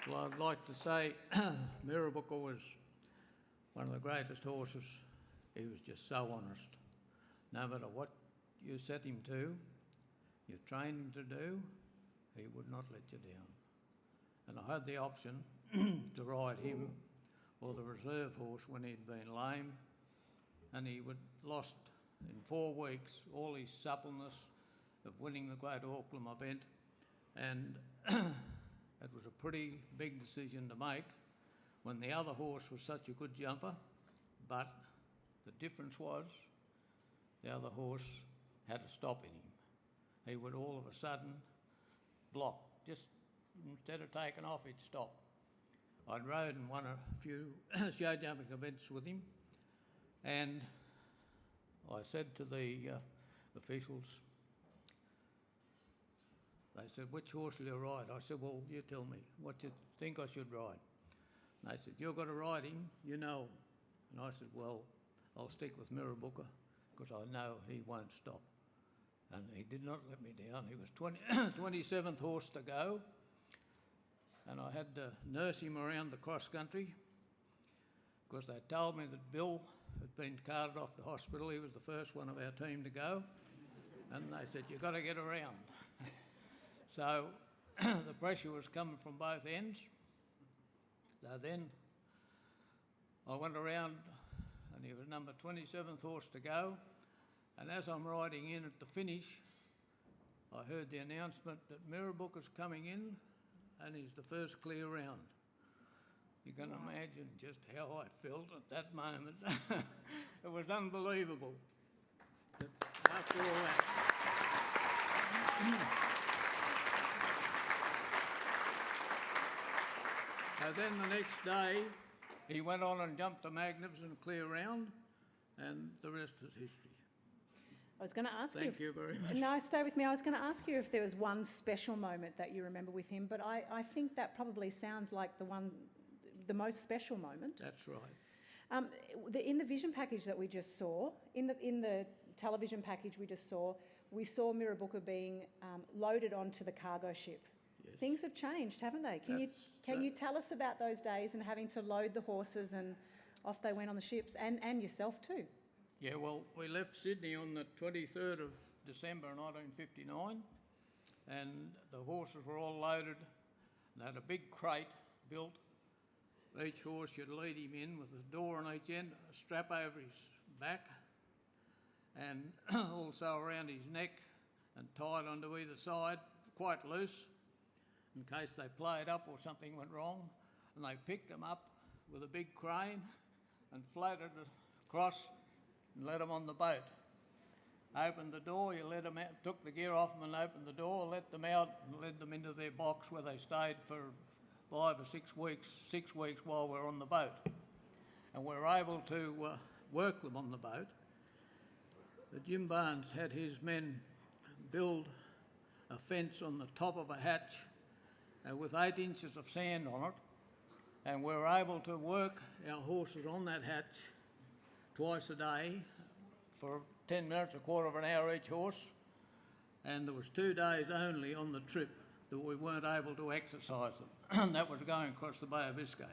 Well, I'd like to say Mirrabooka was one of the greatest horses. He was just so honest. No matter what you set him to, you trained him to do, he would not let you down. And I had the option to ride him or the reserve horse when he'd been lame, and he would lost in 4 weeks all his suppleness of winning the Great Auckland event, and it was a pretty big decision to make when the other horse was such a good jumper, but the difference was the other horse had a stop in him. He would all of a sudden block, just instead of taking off, he'd stop. I'd rode and won a few show jumping events with him, and I said to the officials, they said, "Which horse will you ride?" I said, "Well, you tell me what you think I should ride." And they said, "You've got to ride him, you know him." And I said, "Well, I'll stick with Mirrabooka because I know he won't stop." And he did not let me down. He was 27th horse to go, and I had to nurse him around the cross country because they told me that Bill had been carted off to hospital. He was the first one of our team to go, and they said, "You've got to get around." So the pressure was coming from both ends. So then I went around, and he was number 27th horse to go, and as I'm riding in at the finish, I heard the announcement that Mirrabooka's coming in and he's the first clear round. You can imagine just how I felt at that moment. It was unbelievable. But after all that, so then the next day, he went on and jumped a magnificent clear round, and the rest is history. I was going to ask you. Thank you very much. No, stay with me. I was going to ask you if there was one special moment that you remember with him, but I think that probably sounds like the most special moment. That's right. In the vision package that we just saw, in the television package we saw Mirrabooka being loaded onto the cargo ship. Yes. Things have changed, haven't they? Can you tell us about those days and having to load the horses and off they went on the ships, and yourself too? Yeah, well, we left Sydney on the 23rd of December 1959, and the horses were all loaded. They had a big crate built. Each horse you'd lead him in with a door on each end, a strap over his back, and also around his neck and tied onto either side, quite loose, in case they played up or something went wrong. And they picked them up with a big crane and floated across and let them on the boat. Opened the door, you let them out, took the gear off them and opened the door, let them out and led them into their box where they stayed for 5 or 6 weeks, 6 weeks while we were on the boat. And we were able to work them on the boat. But Jim Barnes had his men build a fence on the top of a hatch with 8 inches of sand on it, and we were able to work our horses on that hatch twice a day for 10 minutes, a quarter of an hour each horse, and there was 2 days only on the trip that we weren't able to exercise them. And that was going across the Bay of Biscay,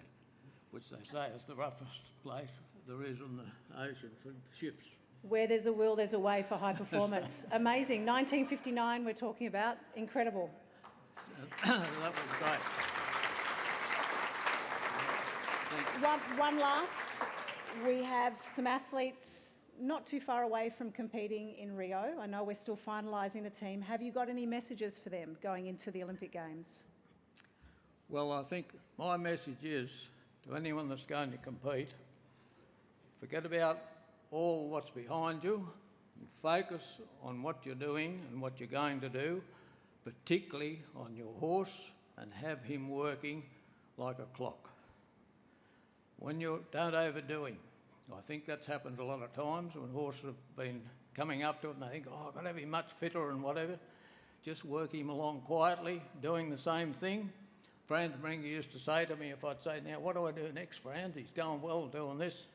which they say is the roughest place there is on the ocean for ships. Where there's a will, there's a way for high performance. Amazing. 1959 we're talking about. Incredible. That was great. One last. We have some athletes not too far away from competing in Rio. I know we're still finalising the team. Have you got any messages for them going into the Olympic Games? Well, I think my message is to anyone that's going to compete, forget about all what's behind you and focus on what you're doing and what you're going to do, particularly on your horse, and have him working like a clock. When you don't overdo him. I think that's happened a lot of times when horses have been coming up to it and they think, "Oh, I've got to be much fitter and whatever." Just work him along quietly, doing the same thing. Franz Bringer used to say to me, if I'd say, "Now, what do I do next, Franz? He's going well doing this."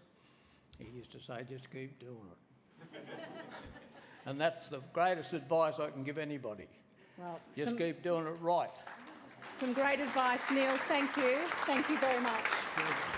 He used to say, "Just keep doing it." And that's the greatest advice I can give anybody. Well, Just keep doing it right. Some great advice, Neale. Thank you. Thank you very much.